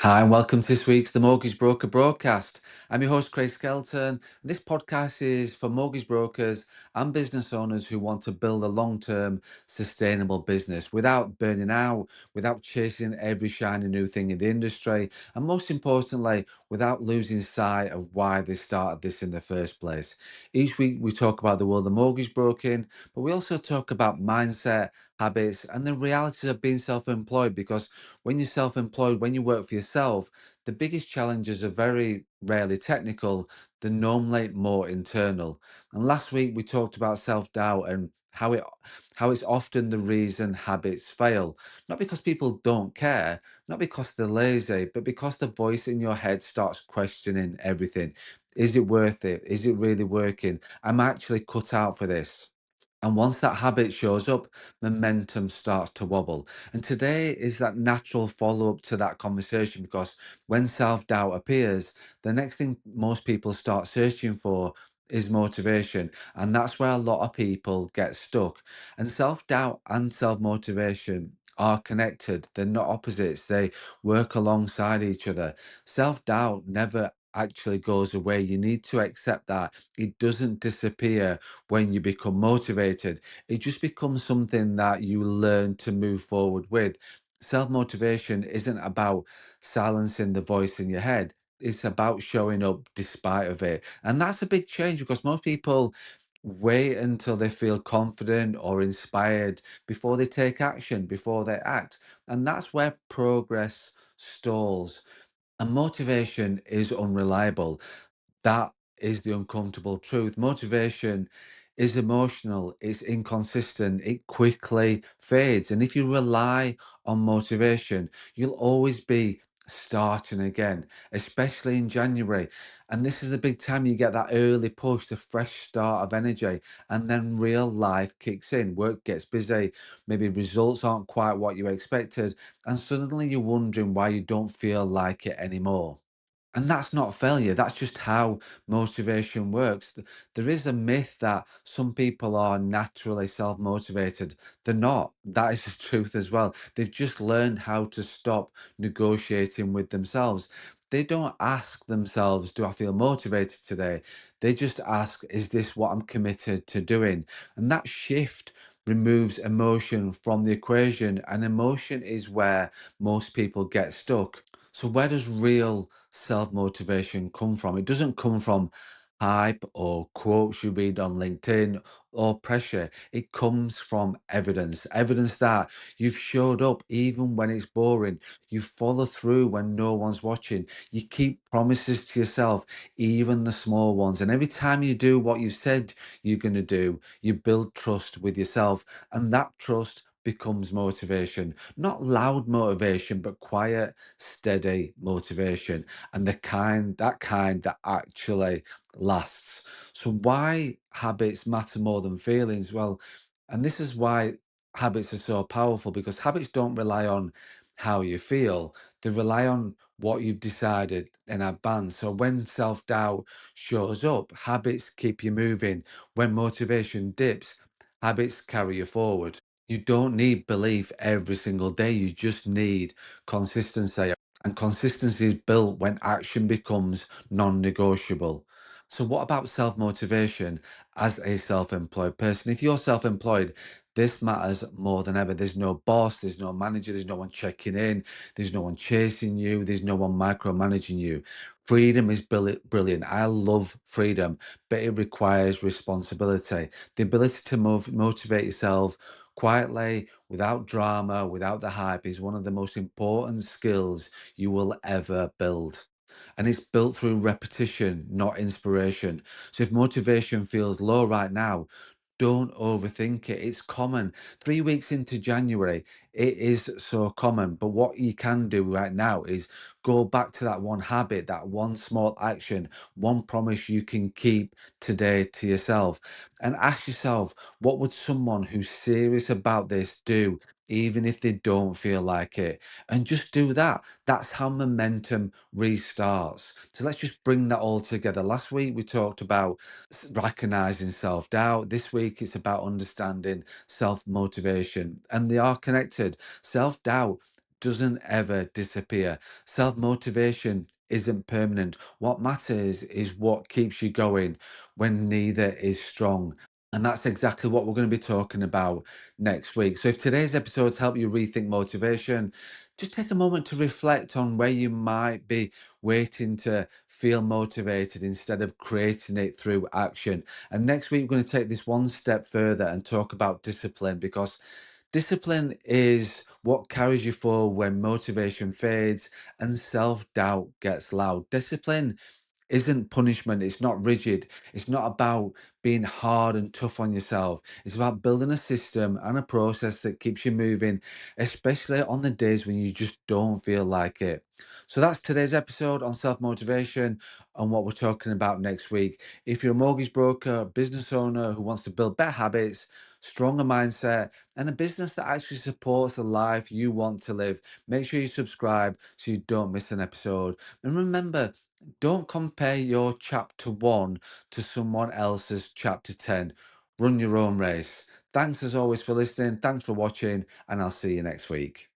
Hi, and welcome to this week's The Mortgage Broker Broadcast. I'm your host, Craig Skelton. This podcast is for mortgage brokers and business owners who want to build a long term, sustainable business without burning out, without chasing every shiny new thing in the industry, and most importantly, without losing sight of why they started this in the first place. Each week, we talk about the world of mortgage broking, but we also talk about mindset, habits, and the realities of being self employed because when you're self employed, when you work for yourself, the biggest challenges are very rarely technical, they're normally more internal. And last week we talked about self doubt and how it's often the reason habits fail. Not because people don't care, not because they're lazy, but because the voice in your head starts questioning everything. Is it worth it? Is it really working? I'm actually cut out for this. And once that habit shows up, momentum starts to wobble. And today is that natural follow up to that conversation because when self doubt appears, the next thing most people start searching for is motivation. And that's where a lot of people get stuck. And self doubt and self motivation are connected, they're not opposites, they work alongside each other. Self doubt never actually goes away. You need to accept that it doesn't disappear when you become motivated. It just becomes something that you learn to move forward with. Self motivation isn't about silencing the voice in your head. It's about showing up despite of it. And that's a big change because most people wait until they feel confident or inspired before they take action, before they act. And that's where progress stalls. And motivation is unreliable. That is the uncomfortable truth. Motivation is emotional, it's inconsistent, it quickly fades. And if you rely on motivation, you'll always be starting again, especially in January. And this is the big time you get that early push, the fresh start of energy, and then real life kicks in. Work gets busy, maybe results aren't quite what you expected, and suddenly you're wondering why you don't feel like it anymore. And that's not failure, that's just how motivation works. There is a myth that some people are naturally self motivated. They're not. That is the truth as well. They've just learned how to stop negotiating with themselves. They don't ask themselves, do I feel motivated today? They just ask, is this what I'm committed to doing? And that shift removes emotion from the equation, and emotion is where most people get stuck. So where does real self-motivation come from? It doesn't come from hype or quotes you read on LinkedIn or pressure. It comes from evidence, evidence that you've showed up even when it's boring. You follow through when no one's watching. You keep promises to yourself, even the small ones. And every time you do what you said you're going to do, you build trust with yourself. And that trust becomes motivation. Not loud motivation, but quiet, steady motivation, and the kind that actually lasts. So why habits matter more than feelings? Well, and this is why habits are so powerful, because habits don't rely on how you feel, they rely on what you've decided in advance. So when self-doubt shows up, habits keep you moving. When motivation dips, habits carry you forward. You don't need belief every single day. You just need consistency. And consistency is built when action becomes non negotiable. So, what about self motivation as a self employed person? If you're self employed, this matters more than ever. There's no boss, there's no manager, there's no one checking in, there's no one chasing you, there's no one micromanaging you. Freedom is brilliant. I love freedom, but it requires responsibility. The ability to motivate yourself quietly, without drama, without the hype, is one of the most important skills you will ever build. And it's built through repetition, not inspiration. So if motivation feels low right now, don't overthink it. It's common. 3 weeks into January, it is so common. But what you can do right now is go back to that one habit, that one small action, one promise you can keep today to yourself. And ask yourself, what would someone who's serious about this do, even if they don't feel like it? And just do that. That's how momentum restarts. So let's just bring that all together. Last week we talked about recognizing self doubt. This week it's about understanding self motivation, and they are connected. Self doubt doesn't ever disappear. Self motivation isn't permanent. What matters is what keeps you going when neither is strong. And that's exactly what we're going to be talking about next week. So, if today's episodes help you rethink motivation, just take a moment to reflect on where you might be waiting to feel motivated instead of creating it through action. And next week, we're going to take this one step further and talk about discipline, because discipline is what carries you forward when motivation fades and self doubt gets loud. Discipline isn't punishment, it's not rigid, it's not about being hard and tough on yourself. It's about building a system and a process that keeps you moving, especially on the days when you just don't feel like it. So that's today's episode on self motivation and what we're talking about next week. If you're a mortgage broker, business owner who wants to build better habits, stronger mindset, and a business that actually supports the life you want to live, make sure you subscribe so you don't miss an episode. And remember, don't compare your chapter 1 to someone else's chapter 10. Run your own race. Thanks as always for listening. Thanks for watching, and I'll see you next week.